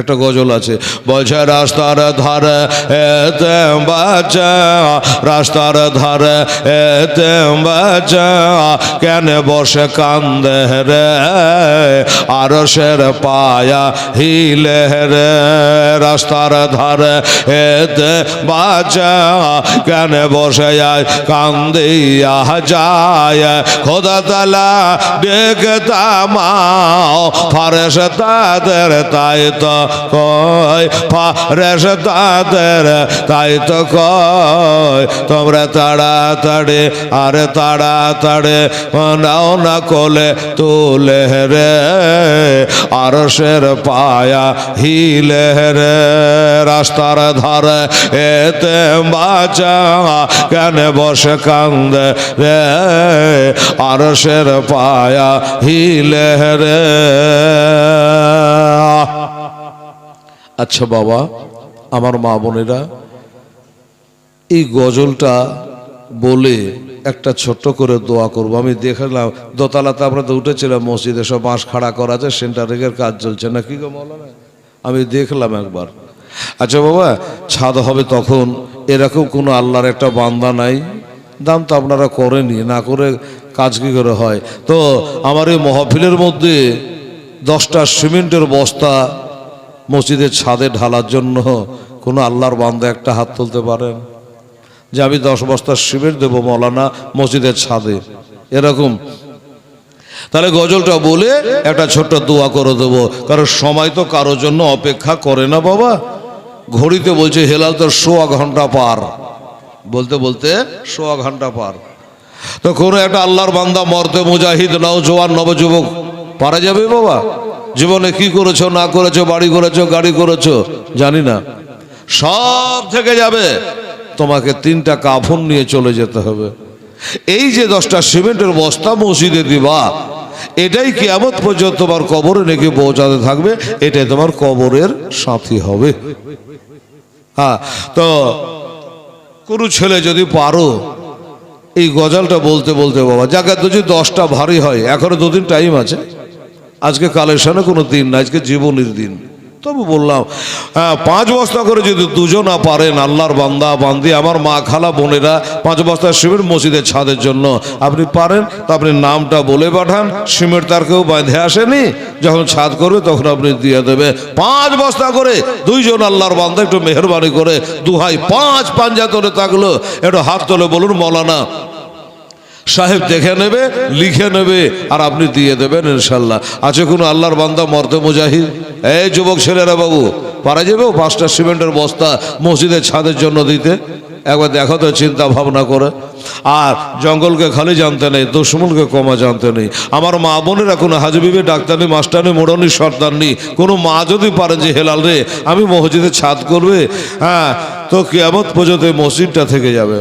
একটা গজল আছে, বলছে রাস্তার ধারে এতে বাচ্চা, রাস্তার ধারে এতে বাচ্চা, কেন বসে কান্দে রে আরশের পায়া হিলে রে। রাস্তার ধারে এতে বাচ্চা, কেন বসে কান্দিয়া যায়, খোদা তাআলা দেখতাম ফারেশতাদের তাই তো কয়, ফারেশতাদের তাই তো কয়, তোমরা তাড়াতাড়ি আরে তাড়াতাড়ি নাও না কোলে তুলে রে আরশের পায়া হিলে রে। রাস্তার ধারে এতে বাচ্চা, কেন বসে কান্দে রে আরশের পায়া হিলে রে। আচ্ছা বাবা, আমার মা বোনেরা, এই গজলটা বলে একটা ছোট্ট করে দোয়া করবো। আমি দেখলাম দোতলাতে আমরা তো উঠেছিলাম, মসজিদে সব বাঁশ খাড়া করা আছে, সেন্টারিংয়ের কাজ চলছে না কি গো মৌলানা, আমি দেখলাম একবার। আচ্ছা বাবা, ছাদ হবে তখন এরকম কোনো আল্লাহর একটা বান্দা নাই? দাম তো আপনারা করেনি, না করে কাজ কি করে হয়? তো আমার এই মহফিলের মধ্যে 10টা সিমেন্টের বস্তা মসজিদের ছাদে ঢালার জন্য কোনো আল্লাহর বান্দা একটা হাত তুলতে পারেন যে আমি 10 বস্তা সিমেন্ট দেবো মৌলানা মসজিদের ছাদে? এরকম তাহলে গজলটা বলে একটা ছোট্ট দোয়া করে দেবো, কারণ সময় তো কারোর জন্য অপেক্ষা করে না বাবা। ঘড়িতে বলছে হেলাল তো 1.25 ঘন্টা পার, বলতে বলতে 1.25 ঘন্টা পার। তো কোনো একটা আল্লাহর বান্দা মরতে মুজাহিদ নওজোয়ান নবযুবক পারা যাবে বাবা? জীবনে কি করেছো না করেছো, বাড়ি করেছো গাড়ি করেছো জানি না, সব থেকে যাবে। তোমাকে 3টা কাফন নিয়ে চলে যেতে হবে। এই যে 10টা সিমেন্টের বস্তা মসজিদে দিবা, এটাই কিয়ামত পর্যন্ত তোমার কবরে নাকি পৌঁছাতে থাকবে, এটাই তোমার কবরের সাথী হবে। হ্যাঁ, তো কোনো ছেলে যদি পারো এই গজলটা বলতে বলতে বাবা, জায়গা যদি 10টা ভারী হয়, এখনো 2 দিন টাইম আছে, আজকে কালেকশনে কোনো দিন না, আজকে জীবনের দিন। তবু বললাম 5 বস্তা করে যদি 2 জন পারেন আল্লাহর বান্দা বান্দি, আমার মা খালা বোনেরা, 5 বস্তা সিমেন্ট মসজিদের ছাদের জন্য আপনি পারেন তো আপনি নামটা বলে পাঠান। সিমেন্ট তার কেউ বাঁধে আসেনি, যখন ছাদ করবে তখন আপনি দিয়ে দেবে 5 বস্তা করে। 2 জন আল্লাহর বান্দা একটু মেহরবানি করে দুহাই 5 পাঞ্জা তোলে থাকলো, একটু হাত তোলে বলুন মৌলানা সাহেব দেখে নেবে, লিখে নেবে, আর আপনি দিয়ে দেবেন ইনশাল্লাহ। আছে কোনো আল্লাহর বান্দা মরতে মুজাহিদ? এই যুবক ছেলেরা বাবু, পারা যাবে 5টা সিমেন্টের বস্তা মসজিদের ছাদের জন্য দিতে? একবার দেখো তো চিন্তা ভাবনা করে। আর জঙ্গলকে খালি জানতে নেই, দুশ্মনকে কমা জানতে নেই। আমার মা বোনেরা কোনো হাজবিবি ডাক্তারনি মাস্টারনি মোড়নি সর্দারনি, কোনো মা যদি পারে যে হেলাল রে আমি মসজিদে ছাদ করবে, হ্যাঁ, তো কিয়ামত পর্যন্ত এই মসজিদটা থেকে যাবে।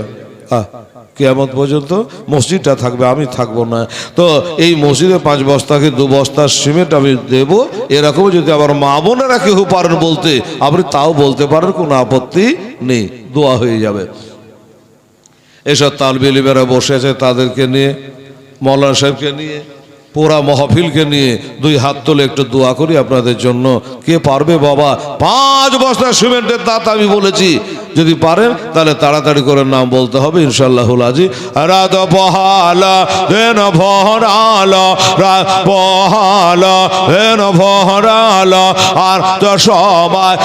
কিয়ামত পর্যন্ত মসজিদটা থাকবে, আমি থাকবো না। তো এই মসজিদে 5 বস্তাকে 2 বস্তা সিমেন্ট আমি দেব, এরকম যদি আমার মা বোনেরা কেউ পারেন বলতে, আপনি তাও বলতে পারেন, কোনো আপত্তি নেই, দোয়া হয়ে যাবে। এসব তালবে ইলমেরা বসে আছে, তাদেরকে নিয়ে, মৌলানা সাহেবকে নিয়ে, পুরা মহফিলকে নিয়ে 2 হাত তোলে একটু দোয়া করি আপনাদের জন্য। কে পারবে বাবা? 5 বস্তা সিমেন্টের দাঁত আমি বলেছি, যদি পারেন তাহলে তাড়াতাড়ি করে নাম বলতে হবে ইনশাআল্লাহুল আজি। রাত বহালা দেন ভরালা, রাত বহালা দেন ভরালা, আর তো সবাই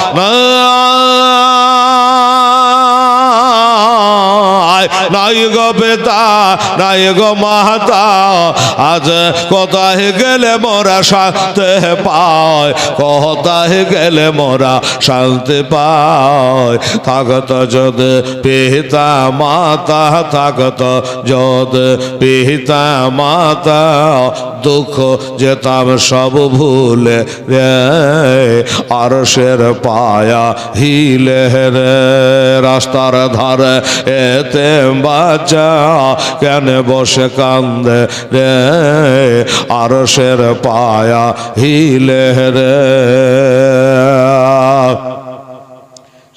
নাই গো বেতা নাই গো মাতা, আজ কোথায় গেলে মোরা শান্তি পায়, কোথায় গেলে মোরা শান্তি পায়। থাকত যদি পিতা মাতা, থাকত যদি পিতা মাতা, দুঃখ যেতাম সব ভুলে রে আরশের পায়া হিলে রে। রাস্তার ধারে এতে বাচ্চা, কেন বসে কান্দে রে আরশের পায়া হিলে রে।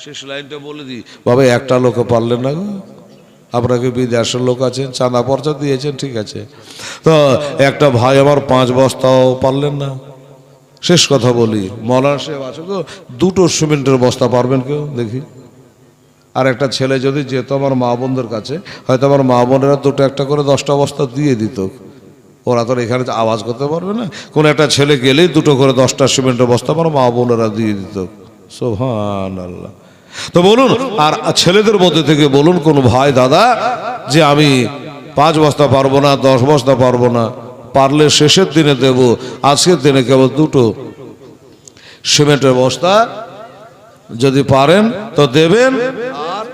শেষ লাইনটা বলে দিই বাবা, একটা লোক পারলেন না গো, আপনাকে বিদেশের লোক আছেন, চাঁদা পর্চা দিয়েছেন, ঠিক আছে, তো একটা ভাই আমার 5 বস্তাও পারলেন না, শেষ কথা বলি, মৌলানা সাহেব আছে তো, দুটো সিমেন্টের বস্তা পারবেন কেউ দেখি? আর একটা ছেলে যদি যেত আমার মা বোনদের কাছে, হয়তো আমার মা বোনেরা দুটো একটা করে 10টা বস্তা দিয়ে দিত। ওরা তো এখানে আওয়াজ করতে পারবে না, কোনো একটা ছেলে গেলেই দুটো করে 10টা সিমেন্টের বস্তা আমার মা বোনেরা দিয়ে দিত। সুবহানাল্লাহ। তো বলুন, আর ছেলেদের মধ্যে থেকে বলুন কোন ভাই দাদা যে আমি 5 বস্তা পারবো না, 10 বস্তা পারবো না, পারলে শেষের দিনে দেব, আজকের দিনে কেবল দুটো সিমেন্টের বস্তা যদি পারেন তো দেবেন। আর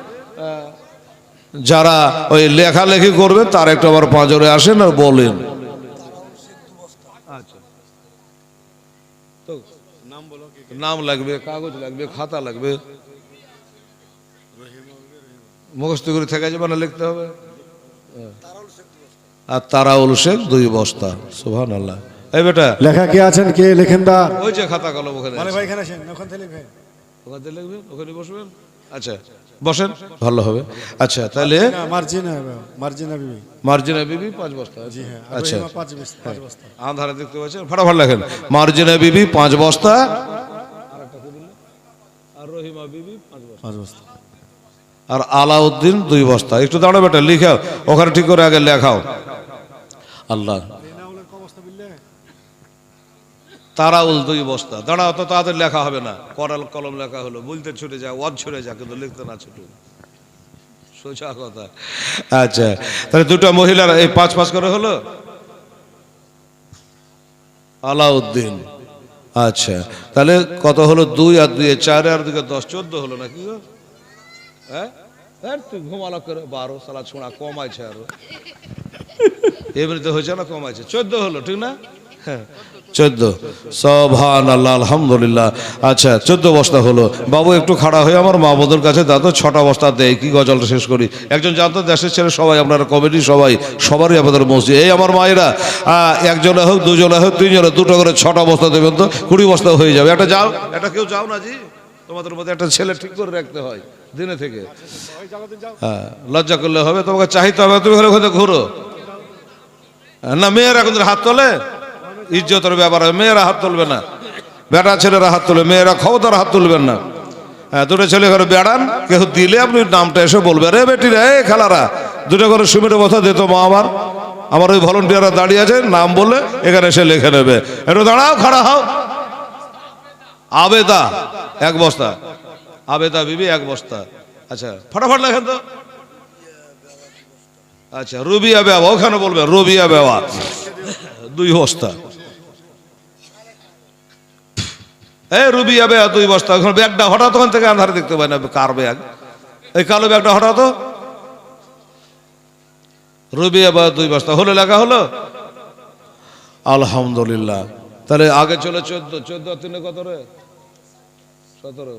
যারা ওই লেখালেখি করবেন তার একটু আবার পাঁজরে আসেন আর বলেন। নাম লাগবে, কাগজ লাগবে, খাতা লাগবে, মুখস্থ করে থেকে যাবে না, লিখতে হবে। আর তারাউল শেখ 2 বস্তা। সুবহানাল্লাহ। এই বেটা লেখা কে আছেন, কে লেখেনদার? ওই যে খাতা কলম ওখানে আছে। ভাই এখানে আসেন, ওখান থেকে লিখবেন। ওখানে লিখবেন, ওখানে বসবেন। আচ্ছা বসেন, ভালো হবে। আচ্ছা তাহলে মার্জিনা বিবি, মার্জিনা বিবি 5 বস্তা। জি হ্যাঁ। আচ্ছা 5 বস্তা। আধারে দেখতে পাচ্ছেন, ফটাফট লেখেন। মার্জিনা বিবি 5 বস্তা, আর রহিমা বিবি 5 বস্তা, আর আলাউদ্দিন 2 বস্তা। একটু দাঁড়াও বেটা, লিখাও ওখানে ঠিক করে আগে লেখাও। আল্লাহ। তারাউল 2 বস্তা। দাঁড়াও, তো তাদের লেখা হবে না, করাল কলম লেখা হলো, বলতে ছুটে যা, ওয়াজ ছুটে যা, কিন্তু লিখতে না ছুটে, সোজা কথা। আচ্ছা তাহলে 2টা মহিলার এই 5 করে হলো। আলাউদ্দিন। আচ্ছা তাহলে কত হলো? 2 আর 2 4 আর 2 10, 14 হলো নাকি গো? হ্যাঁ তুই ঘুমালো করে 12 সালা ছোঁড়া কমাইছে, আরো এমনিতে হয়েছে না, কমাইছে। 14 হলো, ঠিক না? হ্যাঁ 14। সুবহানাল্লাহ, আলহামদুলিল্লাহ। আচ্ছা 14 বস্তা হলো। বাবু একটু খাড়া হয়ে আমার মা বোনের কাছে দাদু 6টা বস্তা দেয়, কি গজলটা শেষ করি। একজন জানতো দেশের ছেলে সবাই, আপনারা কমিটি সবারই আপনাদের মসজিদ। এই আমার মায়েরা একজনে হোক, দুজনে হোক, 3 জনে 2টো করে 6টা বস্তা দেবেন তো 20 বস্তা হয়ে যাবে। একটা যাও, একটা কেউ যাও না জি, তোমাদের মধ্যে একটা ছেলে ঠিক করে রাখতে হয় দিনে থেকে। হ্যাঁ লজ্জা করলে হবে, তোমাকে চাইতে হবে, তুমি ওখানে ঘুরো না। মেয়েরা কিন্তু হাত তোলে, ইজ্জতের ব্যাপার, মেয়েরা হাত তুলবে না, বেটা ছেলেরা হাত তুলবে, মেয়েরা খবরদার হাত তুলবেন না। হ্যাঁ 2টো ছেলে ঘরে বেড়ান, কেউ দিলে আপনি নামটা এসে বলবে, রে বেটিরা, এই খেলারা 2টো করে সিমেন্টের বস্তা দিত মা আমার ওই ভলেন্টিয়াররা দাঁড়িয়ে আছে, নাম বললে এখানে এসে লিখে নেবে। একটু দাঁড়াও, খাড়া হও। আবেদা 1 বস্তা, আবেদা বিবি 1 বস্তা। আচ্ছা ফটাফট লেখেন তো। আচ্ছা রুবিয়া বেওয়া, ওখানে বলবে রুবিয়া বেওয়া 2 বস্তা। এই রুবিয়া বেওয়া 2 বস্তা। ওখানে ব্যাগটা হঠাৎ ওখান থেকে আন্ধারে দেখতে পাই না কার ব্যাগ, এই কালো ব্যাগটা হঠাৎ। রুবিয়া বেওয়া 2 বস্তা হলো, লেখা হলো। আলহামদুলিল্লাহ। তাহলে আগে চলে 14 আর 3 কত রে? 17।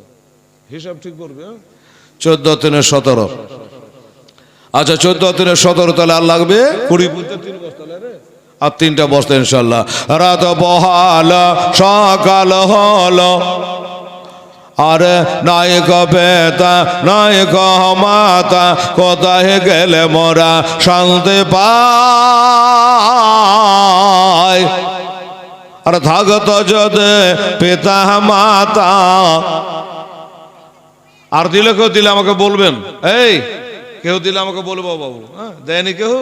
হিসাব ঠিক করবে। 14 আর 3 17। আচ্ছা 14 আর 3 17, তাহলে আর লাগবে 20 বুঝতে 3 বস্তা রে, আর 3টা বস্তা ইনশাল্লাহ। রাত বহাল সকাল হলো, আরে নায়ক বেতা নায়ক মাতা, কোথায় গেলে মোরা শান্তি পাই, আর থাকত যদি পিতা মাতা। আর দিলে কেউ দিলে আমাকে বলবেন, এই কেউ দিলে আমাকে বলবো বাবু। হ্যাঁ দেয়নি কেউ?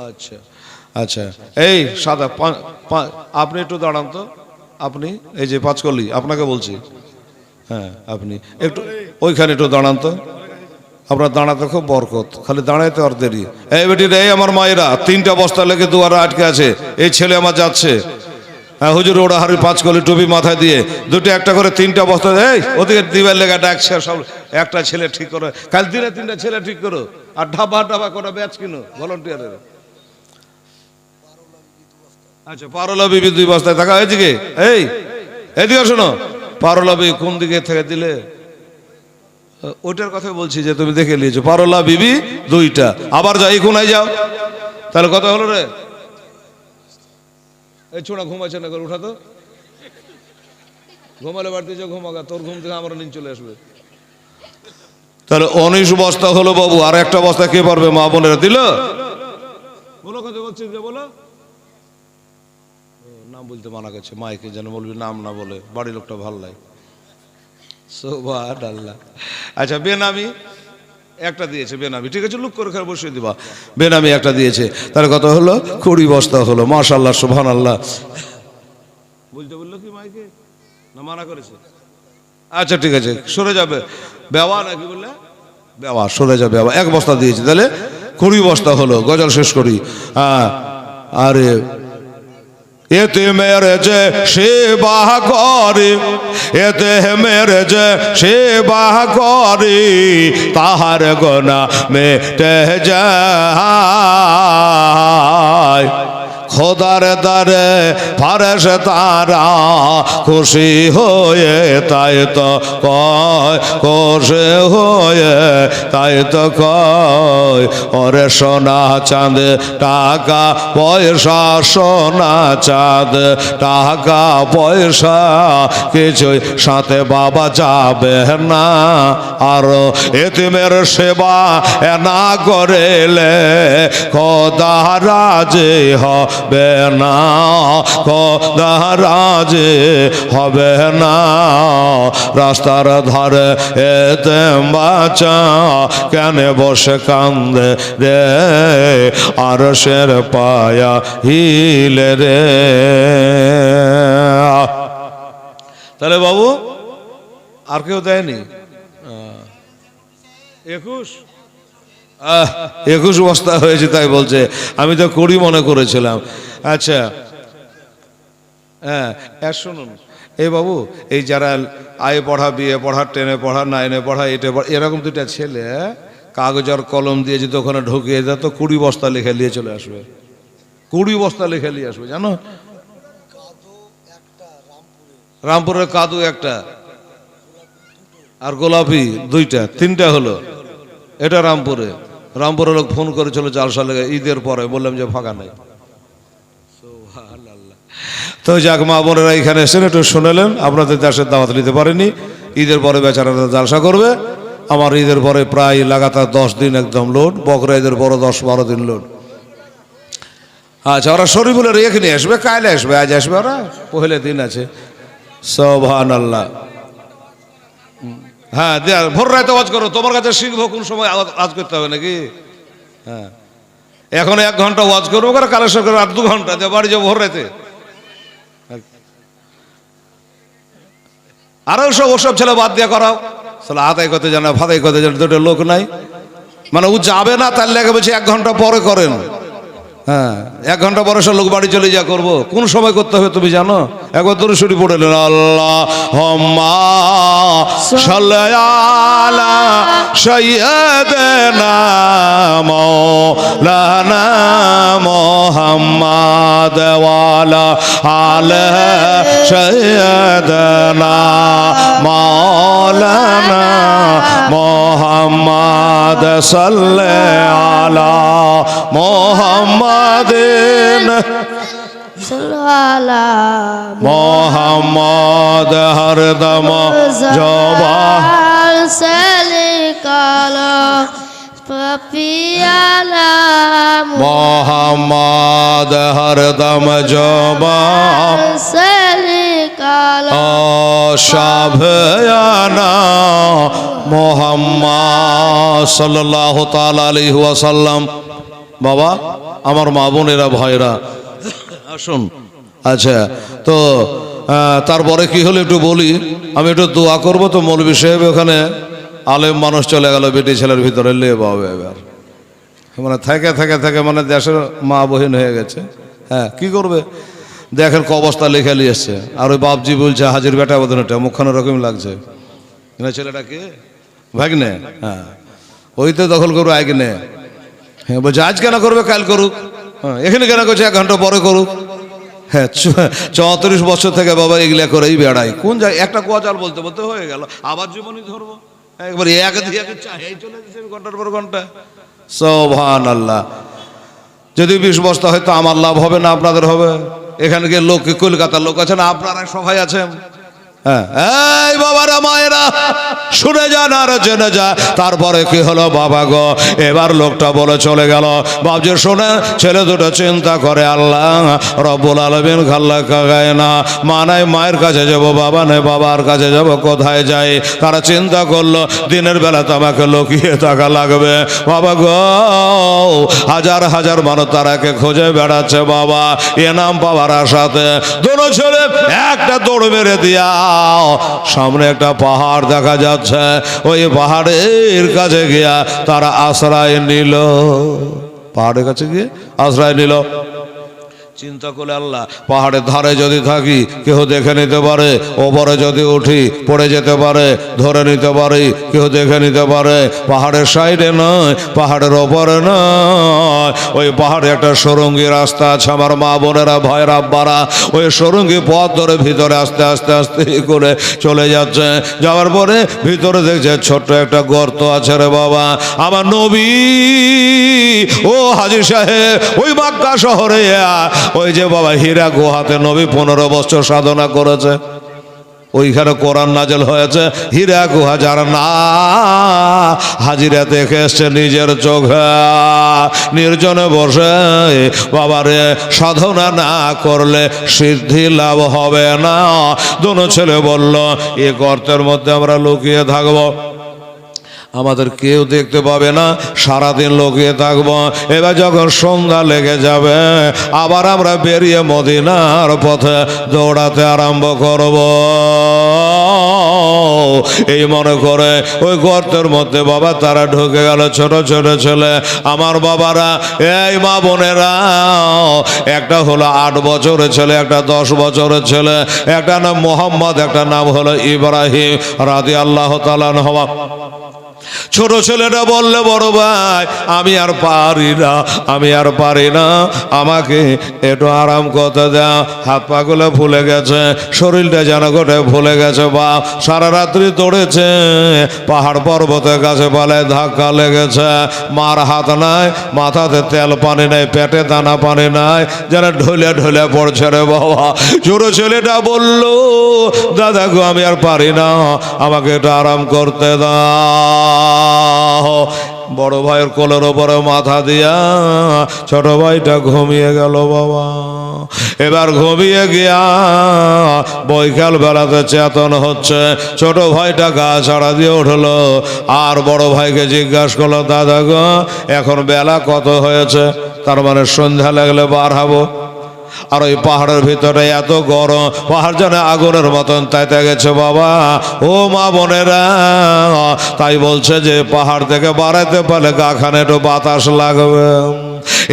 আচ্ছা আচ্ছা এই সাদা আপনি একটু দাঁড়ান তো, আপনি এই যে 5 কলি আপনাকে বলছি। হ্যাঁ আপনি একটু ওইখানে একটু দাঁড়ান তো, আপনার দাঁড়াতে খুব বরকত, খালি দাঁড়াইতে আর দেরি। এই বেটি রে, আমার মায়েরা 3টা বস্তা লেগে দুয়ারে আটকে আছে, এই ছেলে আমার যাচ্ছে। হ্যাঁ হুজুর ওরা হারি 5 কলি টুপি মাথায় দিয়ে 2টা একটা করে 3টা বস্তা, এই ওদিকে দিবার লেগা ডাকছে সব। একটা ছেলে ঠিক করো, কাল দিনে 3টা ছেলে ঠিক করো, আর ঢাবা ঢাবা করে ব্যাচ কিনো ভলান্টিয়ারের। আচ্ছা পারলা বিবি 2 বস্তায় থাকা। এদিকে এই এদিকে শোনো, পারলা বিবি কোন দিকে থেকে দিলে? ওইটার কথা বলছি যে তুমি দেখে নিয়েছো, পারলা বিবি 2টা। আবার যাই কোনায় যাও, তাহলে কত হলো রে? এই ছোড়া ঘুমাচ্ছে না, করে উঠা তো, ঘুমালে বাড়িতে যে ঘুমাগা, তোর ঘুম থেকে আমার নিন চলে আসবে। তাহলে 19 বস্তা হলো বাবু। আর একটা বস্তা কে পারবে? মা বোনেরা দিল। বলো কত বলছি, বলো নাম বলতে মানা করছে, মাইকে যেন বলবি নাম না বলে, বাড়ির লোকটা ভালো লাগে। সুবহানাল্লাহ। আচ্ছা, বেনামি একটা দিয়েছে, বেনামি, ঠিক আছে, লুক করে খেয়ে বসিয়ে দিবা। বেনামি একটা দিয়েছে, তার কত হলো? 20 বস্তা হলো। মাশাআল্লাহ, সুবহানাল্লাহ। বলতে বললো কি মাইকে, না মানা করেছে? আচ্ছা ঠিক আছে, সরে যাবে। বেওয়া নাকি বললে? বেওয়া, সরে যাবে। বেওয়া 1 বস্তা দিয়েছে, তাহলে 20 বস্তা হলো। গজল শেষ করি। আরে এতে মেরে যে সেবা করে, এতে মেরে যে সেবা করে, তাহার গোনা মেটে যায়। খোদার দারে ফারেশ তারা খুশি হয়ে তাই তো কয়, খুশি হয়ে তাই তো কয়, ওরে সোনা চাঁদ টাকা পয়সা, সোনা চাঁদ টাকা পয়সা কিছুই সাথে বাবা যাবে না। আর এতিমের সেবা না করেলে খোদা রাজি হবে না, খোদা রাজি হবে না। রাস্তার ধারে এতিম বাচ্চা কেন বসে কান্দে রে, আরশের পায়া হিলে রে। তাহলে বাবু আর কেউ দেয়নি? 21 বস্তা হয়েছে, তাই বলছে। আমি তো 20 মনে করেছিলাম। আচ্ছা, হ্যাঁ, শুনুন, এই বাবু, এই যারা আয়ে পড়া, বিয়ে পড়া, 10-এ পড়া, 9-এ পড়া, 8-এ পড়া, এরকম 2টা ছেলে কাগজ আর কলম দিয়ে যদি ওখানে ঢুকিয়ে দেয় তো 20 বস্তা লিখে নিয়ে চলে আসবে। 20 বস্তা লিখে নিয়ে আসবে, জানো? রামপুরের কাদু একটা, আর গোলাপি 2টা, 3টা হলো। এটা রামপুরে। রামপুরের লোক ফোন করেছিল জালসা লেগে ঈদের পরে, বললাম যে ফাঁকা নেই। তো যাক, মা বোনেরা এখানে এসেছেন, একটু শুনেলেন। আপনাদের দেশের দাওয়াত নিতে পারেনি, ঈদের পরে বেচারারা জালসা করবে। আমার ঈদের পরে প্রায় লাগাতার 10 দিন একদম লোড, বকরা ঈদের পরে 10-12 দিন লোড। আচ্ছা, ওরা শরীফুলের এখানে আসবে, কাইলে আসবে, আজ আসবে, ওরা পহেলে দিন আছে। সুবহানাল্লাহ। হ্যাঁ, ভোর রাতে ওয়াজ করো, তোমার কাছে শিখবো কোন সময় ওয়াজ করতে হবে নাকি। হ্যাঁ, এখন 1 ঘন্টা ওয়াজ করবো, কালেকশন করবো, আর 2 ঘন্টা বাড়ি যাবো ভোর রাতে। আরো ওসব ছেলে বাদ দিয়ে করাও, আদায় করতে জানা, ফাদাই করতে জানা, 2টা লোক নাই, মানে ও যাবে না, তার লেগে বলছে 1 ঘন্টা পরে করেন। হ্যাঁ, 1 ঘন্টা পরে সব লোক বাড়ি চলে যা করবো। কোন সময় করতে হবে তুমি জানো? একবার দরুদ শরীফ পড়লেন, আল্লাহুম্মা সাল্লি আলা সাইয়্যিদিনা মাওলানা মুহাম্মাদ ওয়া আলা আলি সাইয়্যিদিনা মাওলানা মুহাম্মাদ সাল্লি আলা মুহাম্মাদিন মোহাম্মদ হরদম জবা মোহাম্মদ হরদম জবা শাফিয়ানা মোহাম্মদ সাল্লাল্লাহু তাআলা আলাইহি ওয়াসাল্লাম। বাবা, আমার মা বোনেরা, ভাইরা, আসুন। আচ্ছা, তো তারপরে কি হলো একটু বলি। আমি একটু দোয়া করবো। তো মৌলভী সাহেব ওখানে আলেম মানুষ চলে গেল বেটি ছেলের ভিতরে, লে বাবা, এবার মানে থেকে থেকে থেকে মানে দেশের মা বহিন হয়ে গেছে। হ্যাঁ, কি করবে, দেখেন ক অবস্থা লেখা নিয়ে এসছে। আর ওই বাপজি বলছে হাজির বেটা বোধন, এটা মুখখানে রকম লাগছে। ছেলেটা কে? ভাগ্নে। হ্যাঁ, ওই তো দখল করবো আইগনে। হ্যাঁ, বলছে আজ কেন করবে, কাল করুক। হ্যাঁ, এখানে কেন করছে 1 ঘন্টা পরে করুক। হ্যাঁ, 34 বছর থেকে বাবা এগুলা করেই বেড়াই। কোন জায়গায় একটা কোয়াচাল বলতে বলতে হয়ে গেল, আবার জীবনী ধরবো একবার এক দিয়ে চলে যাচ্ছে ঘন্টার পর ঘন্টা। সুবহানাল্লাহ। যদি 20 বস্তা হয়তো আমার লাভ হবে না, আপনাদের হবে। এখানে গিয়ে লোক, কলকাতার লোক আছেন, আপনারা সবাই আছেন। হ্যাঁ, এই বাবারা মায়েরা শুনে যান আর জেনে যা। তারপরে কি হলো বাবা গো, এবার লোকটা বলে চলে গেল। বাবজি শোনে, ছেলে দুটো চিন্তা করে আল্লাহ রব্বুল আলামিন খাল্লা কাগায় না, মা নাই মায়ের কাছে যাব, বাবা নাই বাবার কাছে যাব, কোথায় যাই? তারা চিন্তা করলো দিনের বেলা তো আমাকে লুকিয়ে থাকা লাগবে। বাবা গো, হাজার হাজার মানুষ তারাকে খুঁজে বেড়াচ্ছে বাবা এনাম পাওয়ার আশাতে। দুটো ছেলে একটা দৌড় মেরে দিয়া সামনে একটা পাহাড় দেখা যাচ্ছে, ওই পাহাড়ের কাছে গিয়া তারা আশ্রয় নিল। পাহাড়ের কাছে গিয়ে আশ্রয় নিল। চিন্তা করে আল্লাহ পাহাড়ের ধারে যদি থাকি কেউ দেখে নিতে পারে, ওপরে যদি উঠি পড়ে যেতে পারে, ধরে নিতে পারি, কেউ দেখে নিতে পারে। পাহাড়ের সাইডে নয়, পাহাড়ের ওপরে নয়, ওই পাহাড়ে একটা সুরঙ্গি রাস্তা আছে। আমার মা বোনেরা ভয়ের আব্বারা ওই সুরঙ্গি পথ ধরে ভিতরে আস্তে আস্তে আস্তে করে চলে যাচ্ছে। যাওয়ার পরে ভিতরে দেখছে ছোট্ট একটা গর্ত আছে রে বাবা। আমার নবী ও হাজী সাহেব ওই মক্কা শহরে ওই যে বাবা হীরা গুহাতে নবী 15 বছর সাধনা করেছে, ওইখানে কোরআন নাজেল হয়েছে। হীরা গুহা যারা না হাজিরা দেখে এসছে নিজের চোখে, নির্জনে বসে বাবারে সাধনা না করলে সিদ্ধি লাভ হবে না। দুনো ছেলে বলল এ গর্তের মধ্যে আমরা লুকিয়ে থাকবো, আমাদের কেউ দেখতে পাবে না, সারাদিন লুকিয়ে থাকবো। এবার যখন সন্ধ্যা লেগে যাবে আবার আমরা বেরিয়ে মদিনার পথে দৌড়াতে আরম্ভ করব। এই মনে করে ওই গর্তের মধ্যে বাবা তারা ঢুকে গেল। ছোট ছোট ছেলে আমার বাবারা, এই মা বোনেরা, একটা হলো 8 বছরের ছেলে, একটা 10 বছরের ছেলে, একটা নাম মোহাম্মদ, একটা নাম হলো ইব্রাহিম রাদিয়াল্লাহু তাআলা আনহু। ছোট ছেলেটা বললে বড় ভাই আমি আর পারি না, আমি আর পারি না, আমাকে একটু আরাম করতে দাও। হাত পা গুলো ফুলে গেছে, শরীরটা যেন গোটে ফুলে গেছে। বা সারা রাত্রি দৌড়েছে, পাহাড় পর্বতের কাছে পালায় ধাক্কা লেগেছে। মার হাত নাই, মাথাতে তেল পানি নাই, পেটে দানা পানি নাই, যেন ঢলে ঢলে পড়ছে রে বাবা। ছোট ছেলেটা বলল দাদা গো আমি আর পারি না, আমাকে একটু আরাম করতে দাও। বড় ভাইয়ের কোলের ওপরে মাথা দিয়া ছোট ভাইটা ঘুমিয়ে গেল বাবা। এবার ঘুমিয়ে গিয়া বৈকাল বেলাতে চেতন হচ্ছে। ছোট ভাইটা গা ছাড়া দিয়ে উঠলো, আর বড় ভাইকে জিজ্ঞাসা করলো দাদা গো এখন বেলা কত হয়েছে? তার মানে সন্ধ্যা লাগলে বার হবো। আর ওই পাহাড়ের ভিতরে এত গরম, পাহাড় যেন আগুনের মতন তাইতে গেছে বাবা। ও মা বোনেরা, তাই বলছে যে পাহাড় থেকে বাড়াইতে পারলে গাখানে একটু বাতাস লাগবে।